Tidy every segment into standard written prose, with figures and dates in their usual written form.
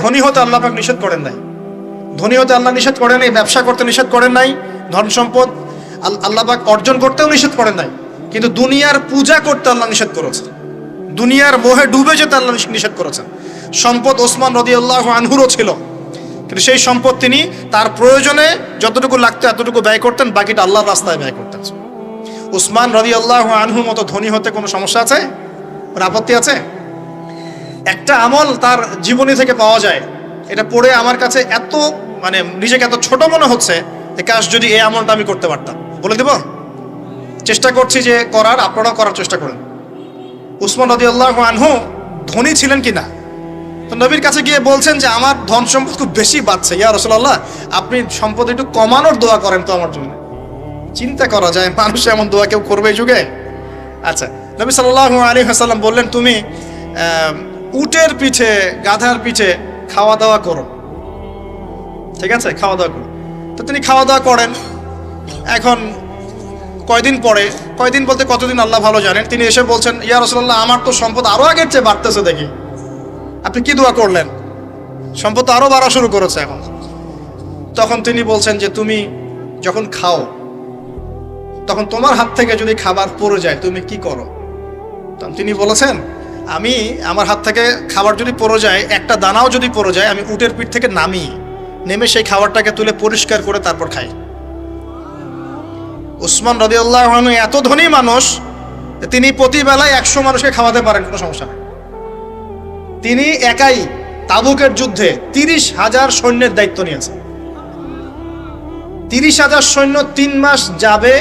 ধনী হতে আল্লাহ পাক নিষেধ করেন নাই, ধনী হতে আল্লাহ নিষেধ করেন নাই, ব্যবসা করতে নিষেধ করেন নাই, ধন সম্পদ আল্লাহ পাক অর্জন করতেও নিষেধ করেন নাই, কিন্তু দুনিয়ার পূজা করতে আল্লাহ নিষেধ করেছেন, দুনিয়ার মোহে ডুবে যেতে আল্লাহ নিষেধ করেছেন। সম্পদ ওসমান রাদিয়াল্লাহু আনহুরও ছিল, কিন্তু সেই সম্পদ তিনি তার প্রয়োজনে যতটুকু লাগতো এতটুকু ব্যয় করতেন, বাকিটা আল্লাহর রাস্তায় ব্যয় করতেন। উসমান রাদিয়াল্লাহু আনহুর মতো ধনী হতে কোনো সমস্যা আছে? কোনো আপত্তি আছে? একটা আমল তার জীবনী থেকে পাওয়া যায়, এটা পড়ে আমার কাছে এত নিজেকে এত ছোট মনে হচ্ছে যে কাশ যদি এই আমলটা আমি করতে পারতাম। বলে দেব, চেষ্টা করছি যে করার, আপনারাও করার চেষ্টা করেন। উসমান রাদিয়াল্লাহু আনহু ধনী ছিলেন কিনা, তো নবীর কাছে গিয়ে বলছেন যে আমার ধন সম্পদ খুব বেশি বাড়ছে, ইয়া রাসূলুল্লাহ আপনি সম্পদ একটু কমানোর দোয়া করেন তো আমার জন্য। চিন্তা করা যায় মানুষ এমন দোয়া কেউ করবে এই যুগে? আচ্ছা, নবী সাল্লাল্লাহু আলাইহি ওয়াসাল্লাম বললেন তুমি উটের পিঠে, গাধার পিঠে খাওয়া দাওয়া করো, ঠিক আছে, খাওয়া দাওয়া করো। তো তিনি খাওয়া দাওয়া করেন। এখন কয়দিন পরে, কয়দিন বলতে কতদিন আল্লাহ ভালো জানেন, তিনি এসে বলছেন ইয়া রাসূলুল্লাহ আমার তো সম্পদ আরো আগের চেয়ে বাড়তেছে, দেখি আপনি কি দোয়া করলেন, সম্পদ তো আরো বাড়া শুরু করেছে এখন। তখন তিনি বলছেন যে তুমি যখন খাও তখন তোমার হাত থেকে যদি খাবার পড়ে যায় তুমি কি করো? তখন তিনি বলেছেন আমি আমার হাত থেকে খাবার যদি পড়ে যায়, একটা দানাও যদি পড়ে যায়, আমি উটের পিঠ থেকে নেমে সেই খাবারটাকে তুলে পরিষ্কার করে তারপর খাই। উসমান রাদিয়াল্লাহু আনহু এত ধনী মানুষ, তিনি প্রতি বেলায় 100 মানুষকে খাওয়াতে পারেন, কোনো সমস্যা নেই। তিনি একাই তাবুকের যুদ্ধে 30,000 সৈন্যের দায়িত্ব নিয়েছেন। 30,000 সৈন্য 3 মাস যাবে,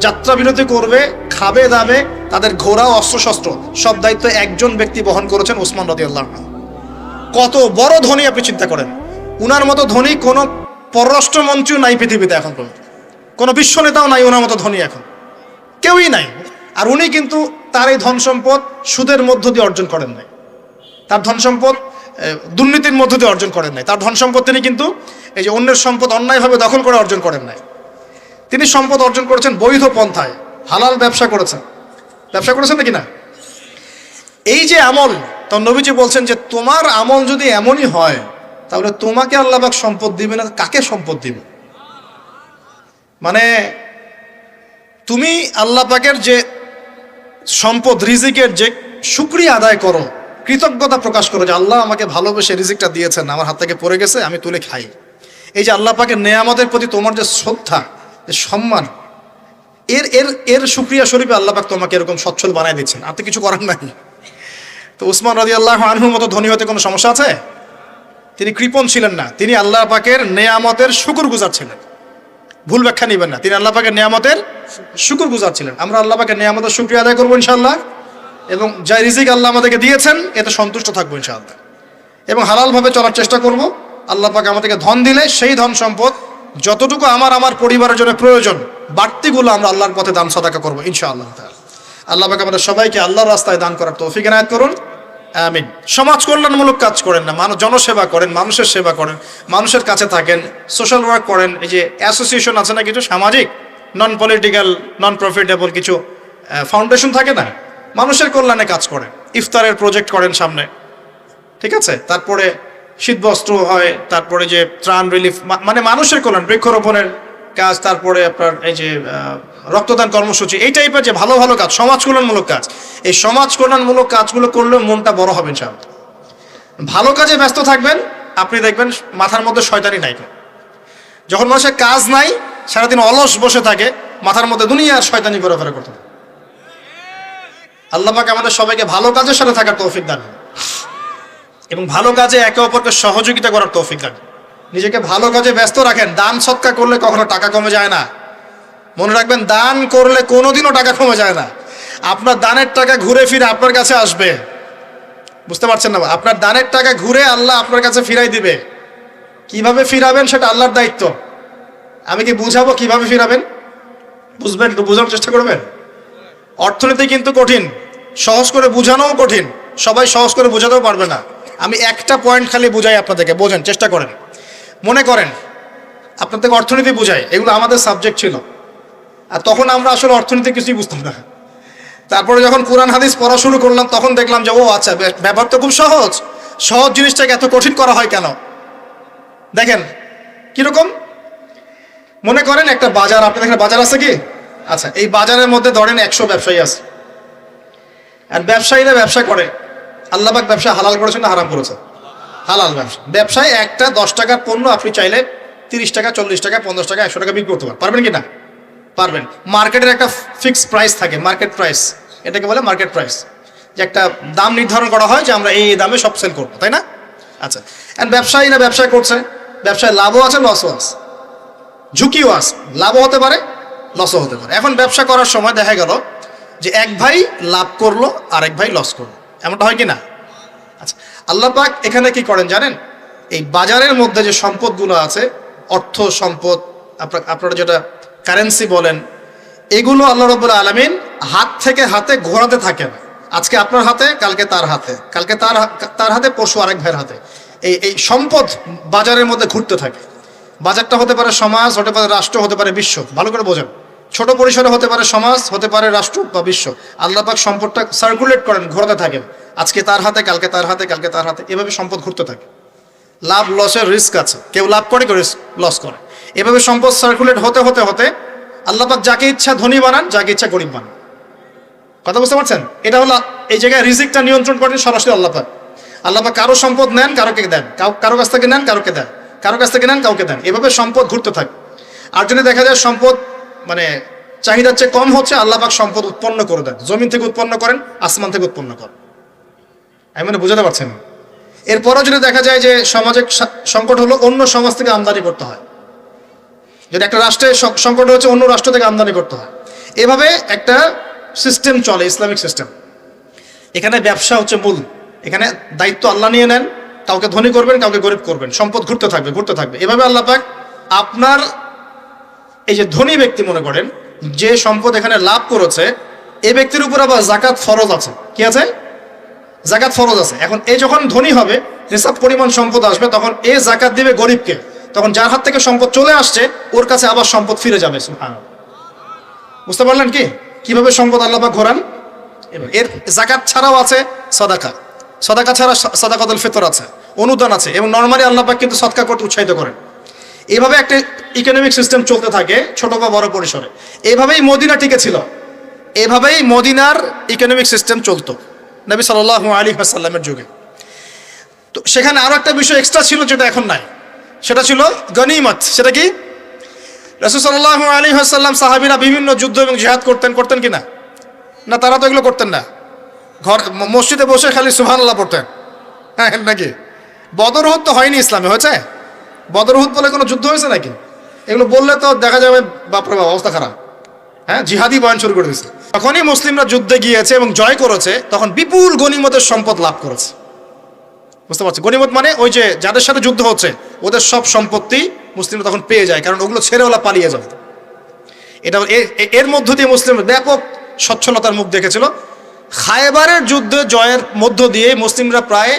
যাত্রা বিরতি করবে, খাবে দাবে, তাদের ঘোড়া অস্ত্রশস্ত্র সব দায়িত্ব একজন ব্যক্তি বহন করেছেন, উসমান রাদিয়াল্লাহু আনহু। কত বড় ধনী আপনি চিন্তা করেন। উনার মতো ধনী কোনো পররাষ্ট্রমন্ত্রীও নাই পৃথিবীতে এখন পর্যন্ত, কোনো বিশ্ব নেতাও নাই ওনার মতো ধনী, এখন কেউই নাই। আর উনি কিন্তু তার এই ধন সম্পদ সুদের মধ্য দিয়ে অর্জন করেন নাই, তার ধন সম্পদ দুর্নীতির মধ্য দিয়ে অর্জন করেন নাই, তার ধন সম্পদ তিনি কিন্তু এই যে অন্যের সম্পদ অন্যায়ভাবে দখল করে অর্জন করেন নাই। তিনি সম্পদ অর্জন করেছেন বৈধ পন্থায়, হালাল ব্যবসা করেছেন নাকি না? এই যে আমল, তো নবীজি বলছেন যে তোমার আমল যদি এমনই হয় তাহলে তোমাকে আল্লাহ পাক সম্পদ দিবে না, কাকে সম্পদ দিবে? তুমি আল্লাহ পাকের যে সম্পদ রিজিকের যে শুকরিয়া আদায় করো, কৃতজ্ঞতা প্রকাশ করো যে আল্লাহ আমাকে ভালোবেসে রিজিকটা দিয়েছেন, আমার হাত থেকে পড়ে গেছে আমি তুলে খাই। এই যে আল্লাহ পাকের নেয়ামতের প্রতি তোমার যে শ্রদ্ধা, যে সম্মান, এর শুকরিয়া স্বরূপে আল্লাহ পাক তোমাকে এরকম সচ্ছল বানায় দিচ্ছেন, আর তো কিছু করার নাই। তো উসমান রাদিয়াল্লাহু আনহুর মতো ধনী হতে কোনো সমস্যা আছে? তিনি কৃপণ ছিলেন না, তিনি আল্লাহ পাকের নেয়ামতের শুকরগুজার ছিলেন। ভুল ব্যাখ্যা নেবেন না, তিনি আল্লাহ পাকের নেয়ামতের শুকরগুজার ছিলেন। আমরা আল্লাহ পাকের নেয়ামতের শুকরিয়া আদায় করবো ইনশাআল্লাহ, এবং যা রিজিক আল্লাহ আমাদেরকে দিয়েছেন এতে সন্তুষ্ট থাকবো ইনশাআল্লাহ, এবং হালালভাবে চলার চেষ্টা করব। আল্লাহ পাক আমাদেরকে ধন দিলে সেই ধন সম্পদ যতটুকু আমার পরিবারের জন্য প্রয়োজন, বাড়তিগুলো আমরা আল্লাহর পথে দান সাদাকা করবো ইনশাআল্লাহ। আল্লাহ পাক আমাদের সবাইকে আল্লাহর রাস্তায় দান করার তৌফিক এনায়েত করুন, আমিন। সমাজ কল্যাণমূলক কাজ করেন না, জনসেবা করেন, মানুষের সেবা করেন, মানুষের কাছে থাকেন, সোশ্যাল ওয়ার্ক করেন। এই যে অ্যাসোসিয়েশন আছে না, কিছু সামাজিক নন পলিটিক্যাল নন প্রফিটেবল কিছু ফাউন্ডেশন থাকে না, মানুষের কল্যাণে কাজ করেন, ইফতারের প্রজেক্ট করেন সামনে, ঠিক আছে। তারপরে শীতবস্ত্র হয়, তারপরে যে ত্রাণ রিলিফ, মানুষের কল্যাণ, বৃক্ষরোপণের কাজ, তারপরে আপনার এই যে রক্তদান কর্মসূচি, এই টাইপের যে ভালো ভালো কাজ, সমাজ কল্যাণমূলক কাজ, এই সমাজ কল্যাণমূলক কাজগুলো করলে মনটা বড় হবে ইনশাআল্লাহ। ভালো কাজে ব্যস্ত থাকবেন, আপনি দেখবেন মাথার মধ্যে শয়তানি নাই। যখন মানুষের কাজ নাই, সারাদিন অলস বসে থাকে, মাথার মধ্যে দুনিয়ার শয়তানি ঘোরাফেরা করতে। আল্লাহ পাক আমাদের সবাইকে ভালো কাজের সাথে থাকার তৌফিক দান এবং ভালো কাজে একে অপরকে সহযোগিতা করার তৌফিক দান। নিজেকে ভালো কাজে ব্যস্ত রাখেন। দান সৎকার করলে কখনো টাকা কমে যায় না, মনে রাখবেন। দান করলে কোনোদিনও টাকা কমে যায় না। আপনার দানের টাকা ঘুরে ফিরে আপনার কাছে আসবে, বুঝতে পারছেন না? আপনার দানের টাকা ঘুরে আল্লাহ আপনার কাছে ফিরাই দিবে। কিভাবে ফিরাবেন সেটা আল্লাহর দায়িত্ব। আমি কি বুঝাবো কিভাবে ফিরাবেন? বুঝবেন, একটু বোঝানোর চেষ্টা করবেন। অর্থনীতি কিন্তু কঠিন, সহজ করে বোঝানোও কঠিন, সবাই সহজ করে বোঝাতেও পারবে না। আমি একটা পয়েন্ট খালি বুঝাই আপনাদেরকে, বোঝেন, চেষ্টা করেন। মনে করেন আপনাদেরকে অর্থনীতি বুঝাই, এগুলো আমাদের সাবজেক্ট ছিল, আর তখন আমরা আসলে অর্থনীতি কিছুই বুঝতাম না। তারপরে যখন কোরআন হাদিস পড়া শুরু করলাম তখন দেখলাম যে ও আচ্ছা, ব্যাপার তো খুব সহজ। সহজ জিনিসটাকে এত কঠিন করা হয় কেন? দেখেন কিরকম, মনে করেন একটা বাজার, আপনি দেখেন বাজার আছে কি? আচ্ছা, এই বাজারের মধ্যে ধরেন 100 ব্যবসায়ী আছে, আর ব্যবসায়ীরা ব্যবসা করে। আল্লাহ পাক ব্যবসা হালাল করেছেন না হারাম করেছেন? হালাল ব্যবসা। ব্যবসায় একটা 10 টাকার পণ্য আপনি চাইলে 30 টাকা, 40 টাকা, 50 টাকা, 100 টাকা বিক্রি করতে পারবেন কি না? পারবেন। মার্কেটের একটা ফিক্সড প্রাইস থাকে, মার্কেট প্রাইস, এটাকে বলে মার্কেট প্রাইস, যে একটা দাম নির্ধারণ করা হয় যে আমরা এই দামে সব সেল করবো, তাই না? আচ্ছা, এন্ড ব্যবসায়ীরা ব্যবসা করছে, ব্যবসায় লাভও আছে লসও আছে, ঝুঁকিও আছে, লাভও হতে পারে লসও হতে পারে। এখন ব্যবসা করার সময় দেখা গেল যে এক ভাই লাভ করলো আর এক ভাই লস করলো, এমনটা হয় কি না? আচ্ছা, আল্লাহ পাক এখানে কি করেন জানেন? এই বাজারের মধ্যে যে সম্পদগুলো আছে, অর্থ সম্পদ, আপনারা যেটা কারেন্সি বলেন, এগুলো আল্লাহ রাব্বুল আলামিন হাত থেকে হাতে ঘোরাতে থাকেন। আজকে আপনার হাতে, কালকে তার হাতে, কালকে তার হাতে, পরশু আরেক ভাইয়ের হাতে। এই সম্পদ বাজারের মধ্যে ঘুরতে থাকে। বাজারটা হতে পারে সমাজ, হতে পারে রাষ্ট্র, হতে পারে বিশ্ব। ভালো করে বোঝেন, ছোট পরিসরে হতে পারে সমাজ, হতে পারে রাষ্ট্র বা বিশ্ব। আল্লাহ পাক সম্পদটা সার্কুলেট করেন, ঘোরাতে থাকেন। আজকে তার হাতে, কালকে তার হাতে, কালকে তার হাতে, এভাবে সম্পদ ঘুরতে থাকে। লাভ লসের রিস্ক আছে, কেউ লাভ করে, কেউ লস করে। এভাবে সম্পদ সার্কুলেট হতে হতে হতে আল্লাহ পাক যাকে ইচ্ছা ধনী বানান, যাকে ইচ্ছা গরিব বানান। কথা বুঝতে পারছেন? এটা হলো এই জায়গায় রিজিকটা নিয়ন্ত্রণ করেন সরাসরি আল্লাহ পাক। আল্লাহ পাক কারো সম্পদ নেন, কারোকে দেন, কারো কাছ থেকে নেন, কারোকে দেন, কারো কাছ থেকে নেন, কাউকে দেন। এভাবে সম্পদ ঘুরতে থাকে। আর যদি দেখা যায় সম্পদ মানে চাহিদার চেয়ে কম হচ্ছে, আল্লাহ পাক সম্পদ উৎপন্ন করে দেন। জমিন থেকে উৎপন্ন করেন, আসমান থেকে উৎপন্ন করেন। আমি মানে বুঝাতে পারছেন? এরপরও যদি দেখা যায় যে সমাজে সংকট হলো, অন্য সমাজ থেকে আমদানি করতে হয়। যদি একটা রাষ্ট্রের সংকট হচ্ছে, অন্য রাষ্ট্র থেকে আমদানি করতে হয়। এভাবে একটা সিস্টেম চলে, ইসলামিক সিস্টেম। এখানে ব্যবসা হচ্ছে মূল। এখানে দায়িত্ব আল্লাহ নিয়ে নেন, কাউকে ধনী করবেন, কাউকে গরিব করবেন। সম্পদ ঘুরতে থাকবে, ঘুরতে থাকবে। এভাবে আল্লাহ পাক আপনার এই যে ধনী ব্যক্তি মনে করেন, যে সম্পদ এখানে লাভ করেছে, এই ব্যক্তির উপর আবার জাকাত ফরজ আছে। কি আছে? জাকাত ফরজ আছে। এখন এই যখন ধনী হবে, নিসাব পরিমাণ সম্পদ আসবে, তখন এই জাকাত দিবে গরিবকে। তখন যার হাত থেকে সম্পদ চলে আসছে, ওর কাছে আবার সম্পদ ফিরে যাবে। সুবহানাল্লাহ। বুঝতে পারলেন কি কিভাবে সম্পদ আল্লাহ পাক ঘোরান? এর জাকাত ছাড়াও আছে সাদাকা। সাদাকা ছাড়া সাদাকাতুল ফিতর আছে, অনুদান আছে, এবং নরমালি আল্লাহ পাক কিন্তু সদকা করতে উৎসাহিত করেন। এইভাবে একটা ইকোনমিক সিস্টেম চলতে থাকে, ছোট বা বড় পরিসরে। এইভাবেই মদিনা টিকে ছিল, এভাবেই মদিনার ইকোনমিক সিস্টেম চলতো নবী সাল্লাল্লাহু আলাইহি ওয়াসাল্লামের যুগে। তো সেখানে আরো একটা বিষয় এক্সট্রা ছিল, যেটা এখন নাই। সেটা ছিল গনিমত। সেটা কি? রাসূল সাল্লাল্লাহু আলাইহি ওয়াসাল্লাম সাহাবীরা বিভিন্ন যুদ্ধ এবং জিহাদ করতেন কিনা? না, তারা তো এগুলো করতেন না। মসজিদে বসে খালি সুবহানাল্লাহ পড়তেন। হ্যাঁ নাকি? বদর উহুদ তো হয়নি ইসলামে, হয়েছে? বদর উহুদ বলে কোনো যুদ্ধ হয়েছে নাকি? এগুলো বললে তো দেখা যাবে বাপরে বাপ, অবস্থা খারাপ। হ্যাঁ, জিহাদি বয়ান শুরু করে দিয়েছে। তখনই মুসলিমরা যুদ্ধে গিয়েছে এবং জয় করেছে, তখন বিপুল গনিমতের সম্পদ লাভ করেছে। বুঝতে পারছি? গনিমত মানে ওই যে যাদের সাথে যুদ্ধ হচ্ছে, ওদের সব সম্পত্তি মুসলিমরা তখন পেয়ে যায়, কারণ ওগুলো ছেড়ে ওরা পালিয়ে যাবে। এটা এর মধ্য দিয়ে মুসলিমরা ব্যাপক সচ্ছলতার মুখ দেখেছিল। খায়বারের যুদ্ধে জয়ের মধ্য দিয়ে মুসলিমরা প্রায়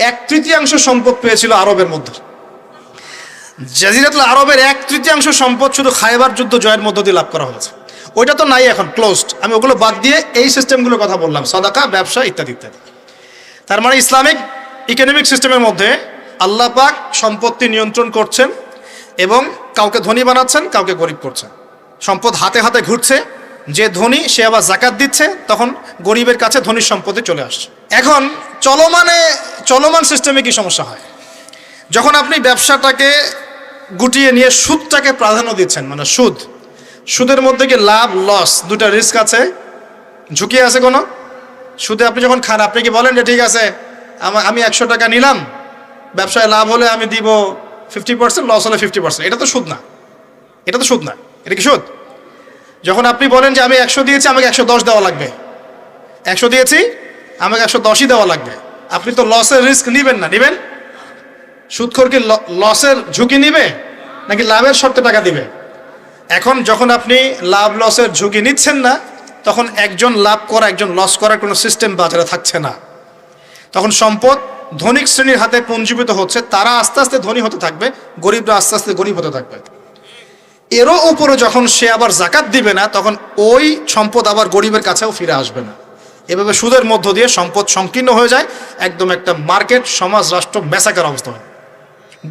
1/3 সম্পদ পেয়েছিল আরবের মধ্যে। জাজিরাতুল আরবের 1/3 সম্পদ শুধু খায়বার যুদ্ধ জয়ের মধ্য দিয়ে লাভ করা হয়েছে। ওইটা তো নাই, এখন ক্লোজড। আমি ওগুলো বাদ দিয়ে এই সিস্টেমগুলোর কথা বললাম, সাদাকা, ব্যবসা ইত্যাদি ইত্যাদি। তার মানে ইসলামিক ইকোনমিক সিস্টেমের মধ্যে আল্লাহ পাক সম্পত্তি নিয়ন্ত্রণ করছেন এবং কাউকে ধনী বানাচ্ছেন, কাউকে গরিব করছেন। সম্পদ হাতে হাতে ঘুরছে, যে ধনী সে আবার জাকাত দিচ্ছে, তখন গরিবের কাছে ধনীর সম্পত্তি চলে আসছে। এখন চলমান সিস্টেমে কি সমস্যা হয়? যখন আপনি ব্যবসাটাকে গুটিয়ে নিয়ে সুদটাকে প্রাধান্য দিচ্ছেন, মানে সুদের মধ্যে কি লাভ লস দুটা রিস্ক আছে, ঝুঁকি আছে কোনো? সুদে আপনি যখন খান, আপনি কি বলেন যে ঠিক আছে আমি 100 টাকা নিলাম, ব্যবসায় লাভ হলে আমি দিব 50%, লস হলে 50%। এটা তো সুদ না, এটা তো সুদ না। এটা কি সুদ? যখন আপনি বলেন যে আমি 100 দিয়েছি, আমাকে 110 দেওয়া লাগবে, 100 দিয়েছি আমাকে 110ই দেওয়া লাগবে, আপনি তো লসের রিস্ক নিবেন না? নিবেন? সুদখোর কি লসের ঝুঁকি নিবে নাকি লাভের শর্তে টাকা দিবে? এখন যখন আপনি লাভ লসের ঝুঁকি নিচ্ছেন না, তখন একজন লাভ করা একজন লস করার কোনো সিস্টেম বাজারে থাকছে না। তখন সম্পদ ধনিক শ্রেণীর হাতে পুঞ্জীভূত হচ্ছে, তারা আস্তে আস্তে ধনী হতে থাকবে, গরিবরা আস্তে আস্তে গরিব হতে থাকবে। এরও উপরে যখন সে আবার জাকাত দিবে না, তখন ওই সম্পদ আবার গরিবের কাছেও ফিরে আসবে না। এভাবে সুদের মধ্য দিয়ে সম্পদ সংকীর্ণ হয়ে যায়, একদম একটা মার্কেট, সমাজ, রাষ্ট্র মেসাকার অবস্থা হয়,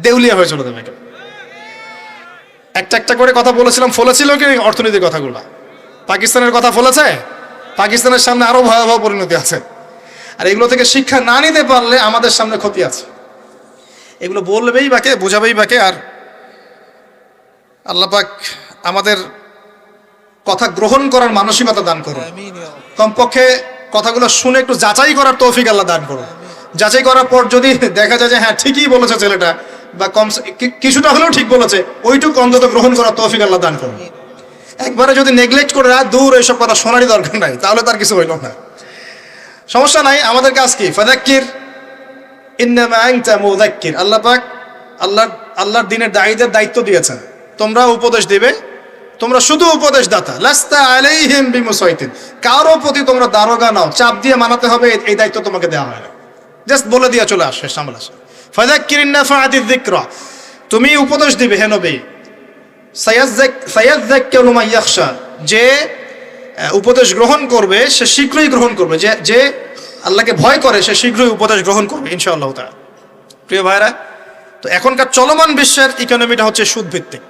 দেউলিয়া হয়ে চলে যাবে। একটা একটা করে কথা বলেছিলাম, ফলেছিল কি অর্থনীতির কথাগুলো? পাকিস্তানের কথা ফলেছে? পাকিস্তানের সামনে আরো ভয়াবহ পরিণতি আছে। আর এগুলো থেকে শিক্ষা না নিতে পারলে আমাদের সামনে ক্ষতি আছে। এগুলো বলবেই বাকে, বোঝাবেই বাকে। আর আল্লাহ পাক আমাদের কথা গ্রহণ করার মানসিকতা দান করুন। কমপক্ষে কথাগুলো শুনে একটু যাচাই করার তৌফিক আল্লাহ দান করুন। যাচাই করার পর যদি দেখা যায় যে হ্যাঁ ঠিকই বলেছে ছেলেটা, বা কম কিছুটা হলেও ঠিক বলেছে, ওইটুকু অন্তত গ্রহণ করার তৌফিক আল্লাহ দান করুন। একবারে যদি নেগলেক্ট করে দূর এইসব কথা শোনারই দরকার নাই, তাহলে তার কিছু হইল না। সমস্যা নাই, আমাদের কাজ কি? ফাযাক্কির ইন্নামা আনতা মুযাক্কির। আল্লাহ পাক আল্লাহর দ্বীনের দায়ীদের দায়িত্ব দিয়েছেন, তোমরা উপদেশ দিবে, তোমরা শুধু উপদেশ দাতা। লাস্তা আলাইহিম বিমুসাইতির, কারো প্রতি তোমরা দারোগা নাও, চাপ দিয়ে মানাতে হবে, এই দায়িত্ব তোমাকে দেওয়া হয় না। জাস্ট বলে দিয়ে চলে আসে, সামনে আসে। ফাযাক্কির ইন নাফাআতিয যিকরা, তুমি উপদেশ দিবে হে নবী। সায়াযাক্কারু মান ইয়াখশা, যে উপদেশ গ্রহণ করবে সে শীঘ্রই গ্রহণ করবে, যে আল্লাহকে ভয় করে সে শীঘ্রই উপদেশ গ্রহণ করবে ইনশাআল্লাহ তাআলা। প্রিয় ভাইরা, তো এখনকার চলমান বিশ্বের ইকোনমিটা হচ্ছে সুদ ভিত্তিক।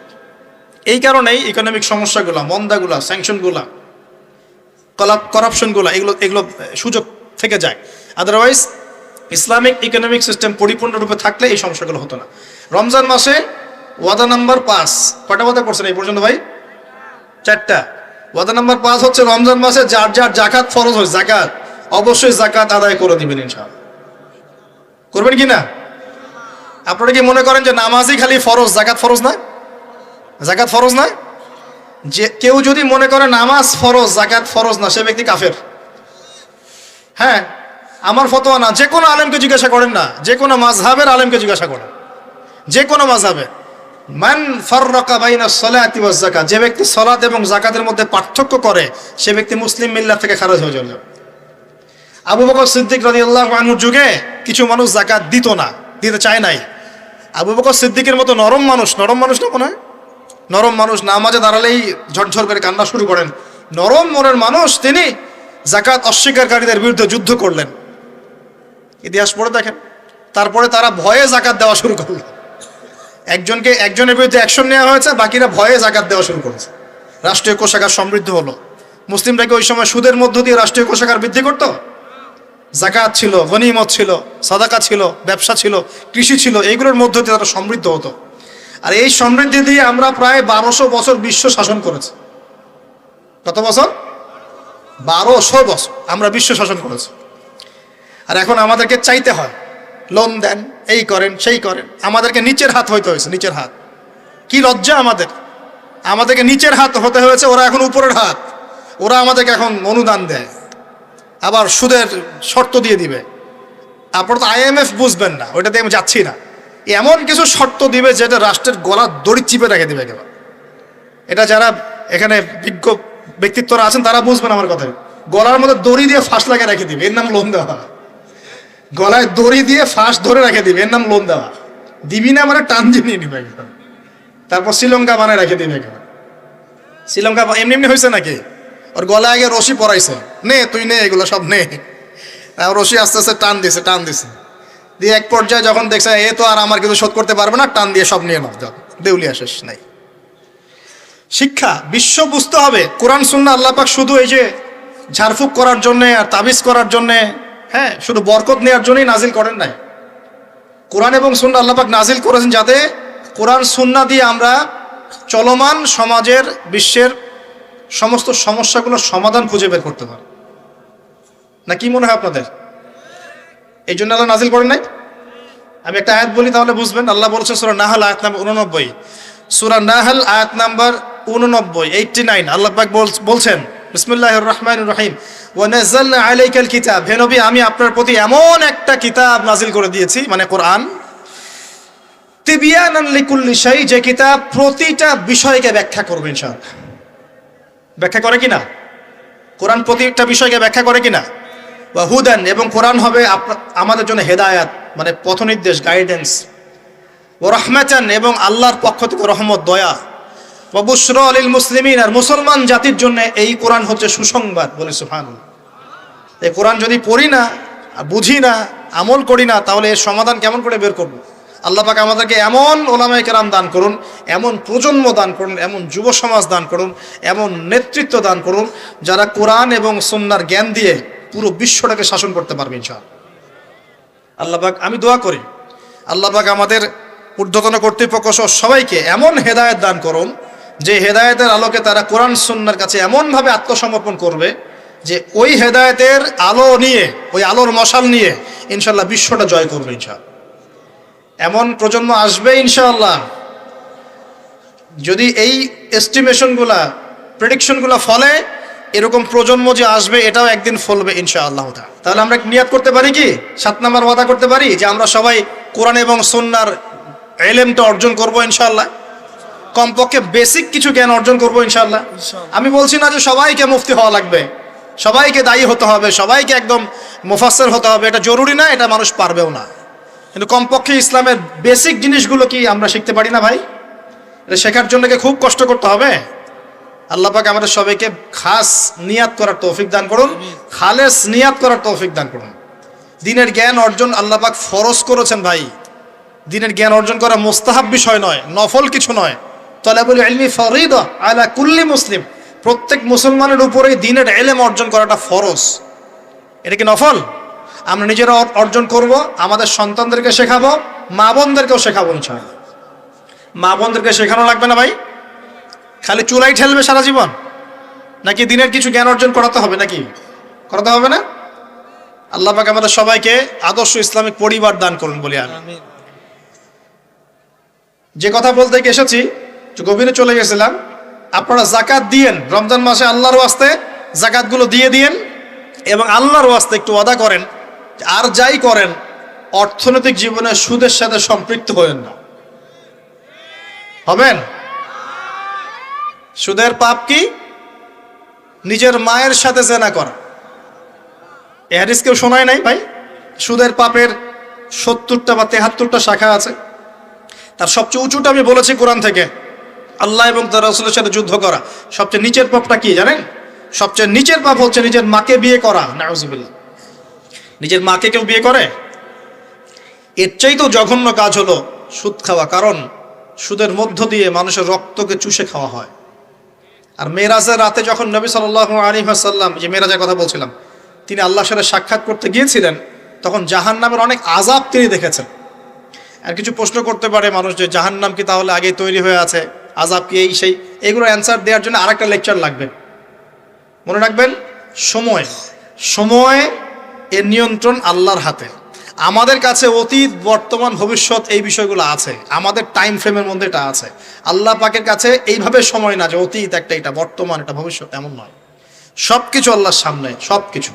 এই কারণেই ইকোনমিক সমস্যাগুলো, মন্দাগুলা, স্যাংশনগুলা, করাপশনগুলা, এগুলো সুযোগ থেকে যায়। আদারওয়াইজ ইসলামিক ইকোনমিক সিস্টেম পরিপূর্ণরূপে থাকলে এই সমস্যাগুলো হতো না। রমজান মাসে ওয়াদা নাম্বার 5, কয়টা ওয়াদা করছেন এই পর্যন্ত ভাই? 4টা। ওয়াদা নাম্বার 5 হচ্ছে রমজান মাসে যার যার জাকাত ফরজ হয়, জাকাত অবশ্যই জাকাত আদায় করে দিবেন ইনশাআল্লাহ। করবেন কি না? আপনারা কি মনে করেন যে নামাজই খালি ফরজ, জাকাত ফরজ না? জাকাত ফরজ না? যে কেউ যদি মনে করে নামাজ ফরজ, জাকাত ফরজ না, সে ব্যক্তি কাফের। হ্যাঁ, আমার ফতোয়া না, যে কোনো আলেমকে জিজ্ঞাসা করেন না, যে কোনো মাযহাবের আলেমকে জিজ্ঞাসা করেন, যে কোনো মাযহাবে। মান ফাররাকা বাইনাস সালাতি ওয়াজ যাকাত, যে ব্যক্তি সালাত এবং যাকাতের মধ্যে পার্থক্য করে সে ব্যক্তি মুসলিম মিল্লাত থেকে খারিজ হয়ে যাবে। আবু বকর সিদ্দিক রাদিয়াল্লাহু আনহুর যুগে কিছু মানুষ যাকাত দিত না, দিতে চায় নাই। আবু বকর সিদ্দিকের মতো নরম মানুষ না মনে হয়, নরম মানুষ, নামাজে দাঁড়ালেই ঝরঝর করে কান্না শুরু করেন, নরম মনের মানুষ, তিনি যাকাত অস্বীকারীদের বিরুদ্ধে যুদ্ধ করলেন। ইতিহাস পড়ে দেখেন। তারপরে তারা ভয়ে যাকাত দেওয়া শুরু করলো। একজনের বিরুদ্ধে অ্যাকশন নেওয়া হয়েছে, বাকিরা ভয়ে যাকাত দেওয়া শুরু করেছে। রাষ্ট্রীয় কোষাগার সমৃদ্ধ হলো। মুসলিমরা কি ওই সময় সুদের মধ্য দিয়ে রাষ্ট্রীয় কোষাগার বৃদ্ধি করত? যাকাত ছিল, গনিমত ছিল, সাদাকা ছিল, ব্যবসা ছিল, কৃষি ছিল, এইগুলোর মধ্য দিয়ে তারা সমৃদ্ধ হতো। আর এই সমৃদ্ধি দিয়ে আমরা প্রায় 1200 বছর বিশ্ব শাসন করেছি। কত বছর? 1200 বছর আমরা বিশ্ব শাসন করেছি। আর এখন আমাদেরকে চাইতে হয়, লোন দেন, এই করেন, সেই করেন। আমাদেরকে নিচের হাত হইতে হয়েছে, নিচের হাত। কি লজ্জা আমাদেরকে নিচের হাত হতে হয়েছে, ওরা এখন উপরের হাত। ওরা আমাদেরকে এখন অনুদান দেয়, আবার সুদের শর্ত দিয়ে দিবে। আপনারা তো IMF বুঝবেন না, ওইটাতে আমি যাচ্ছি না। এমন কিছু শর্ত দিবে যেটা রাষ্ট্রের গলার দড়ি চিপে রেখে দিবে একেবারে। এটা যারা এখানে বিজ্ঞ ব্যক্তিত্বরা আছেন তারা বুঝবেন আমার কথা। গলার মধ্যে দড়ি দিয়ে ফাঁস লাগিয়ে রেখে দিবে, এর নাম লোন দেওয়া। গলায় দড়ি দিয়ে ফাঁস ধরে রেখে দিবে, এর নাম লোন দেওয়া। দিবি না মানে টান দিয়ে নিয়ে নিবে। তারপর শ্রীলঙ্কা বানায় রেখে দিবে একেবারে। শ্রীলঙ্কা এমনি হয়েছে নাকি? ওর গলায় আগে রশি পরাইছে, নে তুই নে, এগুলো সব নে। রশি আস্তে আস্তে টান দিছে দিয়ে এক পর্যায়ে যখন দেখছে এ তো আর আমার কিছু শোধ করতে পারবে না, টান দিয়ে সব নিয়ে নাও, দেউলিয়া শেষ নাই। শিক্ষা বিশ্ব বুঝতে হবে, কোরআন সুন্নাহ আল্লাহ পাক শুধু এই যে ঝাড়ফুঁক করার জন্যে আর তাবিজ করার জন্যে, হ্যাঁ, শুধু বরকত নেওয়ার জন্যই নাজিল করেন নাই। কোরআন এবং সুন্নাহ আল্লাহ পাক নাজিল করেছেন যাতে কোরআন সুন্নাহ দিয়ে আমরা চলমান সমাজের, বিশ্বের সমস্ত সমস্যাগুলোর সমাধান খুঁজে বের করতে পারি। না কি মনে হয় আপনাদের? এই জন্য আল্লাহ নাজিল করেন নাই? আমি একটা আয়াত বলি তাহলে বুঝবেন। আল্লাহ বলছেন সূরা নাহল আয়াত নাম্বার 89, সূরা নাহল আয়াত নাম্বার 89 আল্লাহ পাক বলছেন বিসমিল্লাহির রহমানির রহিম, ওয়া নাযালনা আলাইকাল কিতাব, হে নবী আমি আপনার প্রতি এমন একটা কিতাব নাজিল করে দিয়েছি, মানে কোরআন, তিবিয়ানান লিকুল্লি শাই, যে কিতাব প্রতিটা বিষয়কে ব্যাখ্যা করবে ইনশাআল্লাহ। ব্যাখ্যা করে কিনা? কোরআন প্রতিটা বিষয়কে ব্যাখ্যা করে কিনা? ওয়া হুদান, এবং কোরআন হবে আমাদের জন্য হেদায়াত, মানে পথনির্দেশ, গাইডেন্স। ওয়া রাহমাতান, এবং আল্লাহর পক্ষ থেকে রহমত, দয়া। ওয়া বুশরা লিল মুসলিমিন, আর মুসলমান জাতির জন্য এই কোরআন হচ্ছে সুসংবাদ। বলে সুবহানাল্লাহ। এই কোরআন যদি পড়ি না, বুঝি না, আমল করি না, তাহলে এর সমাধান কেমন করে বের করব? আল্লাহ পাক আমাদেরকে এমন ওলামায়ে কেরাম দান করুন, এমন প্রজন্ম দান করুন, এমন যুব সমাজ দান করুন, এমন নেতৃত্ব দান করুন, যারা কোরআন এবং সুন্নাহর জ্ঞান দিয়ে পুরো বিশ্বটাকে শাসন করতে পারবে ইনশাআল্লাহ। আল্লাহ পাক, আমি দোয়া করি আল্লাহ পাক আমাদের ঊর্ধ্বতন কর্তৃপক্ষ সহ সবাইকে এমন হেদায়েত দান করুন যে হেদায়েতের আলোকে তারা কোরআন সুন্নাহর কাছে এমনভাবে আত্মসমর্পণ করবে যে ওই হেদায়েতের আলো নিয়ে, ওই আলোর মশাল নিয়ে ইনশাআল্লাহ বিশ্বটা জয় করবে ইনশাআল্লাহ। এমন প্রজন্ম আসবে ইনশাআল্লাহ, যদি এই এস্টিমেশনগুলা, প্রেডিকশনগুলা ফলে, এরকম প্রজন্ম যে আসবে এটাও একদিন ফলবে ইনশাআল্লাহ। তাহলে আমরা নিয়াত করতে পারি কি, 7 নম্বর ওয়াদা করতে পারি যে আমরা সবাই কোরআন এবং সুন্নাহর ইলমটা অর্জন করব ইনশাআল্লাহ। কমপক্ষে বেসিক কিছু জ্ঞান অর্জন করব ইনশাআল্লাহ। আমি বলছি না যে সবাইকে মুফতি হওয়া লাগবে, সবাইকে দায়ী হতে হবে, সবাইকে একদম মুফাসসির হতে হবে, এটা জরুরি না, এটা মানুষ পারবেও না। কিন্তু কমপক্ষে ইসলামের বেসিক জিনিসগুলো কি আমরা শিখতে পারি না ভাই? এটা শেখার জন্য কি খুব কষ্ট করতে হবে? আল্লাহ পাক আমাদের সবাইকে খাস নিয়াত করার তৌফিক দান করুন, খালেস নিয়াত করার তৌফিক দান করুন। দ্বীনের জ্ঞান অর্জন আল্লাহ পাক ফরজ করেছেন ভাই। দ্বীনের জ্ঞান অর্জন করা মুস্তাহাব বিষয় নয়, নফল কিছু নয়। তালাবুল ইলমি ফরিদা আলা কুল্লি মুসলিম, প্রত্যেক মুসলমানের উপরেই দ্বীনের ইলম অর্জন করাটা ফরজ। এটা কি নফল? আমরা নিজেরা অর্জন করব, আমাদের সন্তানদেরকে শেখাবো, মা বোনদেরকেও শেখাবো ইনশাআল্লাহ। মা বোনদেরকে শেখানো লাগবে না ভাই? খালি চুলাই ঠেলবে সারা জীবন? নাকি দিনের কিছু জ্ঞান অর্জন করাতে হবে? নাকি করাতে হবে না? আল্লাহ পাক আমাদের সবাইকে আদর্শ ইসলামিক পরিবার দান করুন বলি আমি। যে কথা বলতে এসেছি, গভীরে চলে গেছিলাম। আপনারা যাকাত দিয়েন, রমজান মাসে আল্লাহর ওয়াস্তে যাকাতগুলো দিয়ে দিয়েন এবং আল্লাহর ওয়াস্তে একটু ওয়াদা করেন আর যাই করেন অর্থনৈতিক জীবনে সুদের সাথে সম্পৃক্ত হবেন না। হবেন? সুদের পাপ কি? নিজের মায়ের সাথে জেনা করা। এ হাদিস কেউ শোনায় নাই ভাই? সুদের পাপের 70টা বা 73টা শাখা আছে। তার সবচেয়ে উঁচুটা আমি বলেছি কোরআন থেকে, আল্লাহ এবং তার রাসূলের সাথে যুদ্ধ করা। সবচেয়ে নিচের পাপটা কি জানেন? সবচেয়ে নিচের পাপ হচ্ছে নিজের মাকে বিয়ে করা। নাউযুবিল্লাহ। নিজের মাকে কেউ বিয়ে করে? এর চাইতেও জঘন্য কাজ হলো সুদ খাওয়া, কারণ সুদের মধ্য দিয়ে মানুষের রক্তকে চুষে খাওয়া হয়। আর মেরাজের রাতে যখন নবী সাল্লাল্লাহু আলাইহি ওয়াসাল্লাম, যে মেরাজের কথা বলছিলাম, তিনি আল্লাহর সাথে সাক্ষাৎ করতে গিয়েছিলেন, তখন জাহান্নামের অনেক আযাব তিনি দেখেছেন। আর কিছু প্রশ্ন করতে পারে মানুষ যে জাহান্নাম কি তাহলে আগে তৈরি হয়ে আছে, আযাব কি এই সেই, এগুলো অ্যান্সার দেওয়ার জন্য আরেকটা লেকচার লাগবে। মনে রাখবেন, সময় এর নিয়ন্ত্রণ আল্লাহর হাতে। আমাদের কাছে অতীত, বর্তমান, ভবিষ্যৎ এই বিষয়গুলো আছে, আমাদের টাইম ফ্রেমের মধ্যে এটা আছে। আল্লাহ পাকের কাছে এইভাবে সময় না যে অতীত একটা, এটা বর্তমান, এটা ভবিষ্যৎ, এমন নয়। সবকিছু আল্লাহর সামনে, সবকিছু।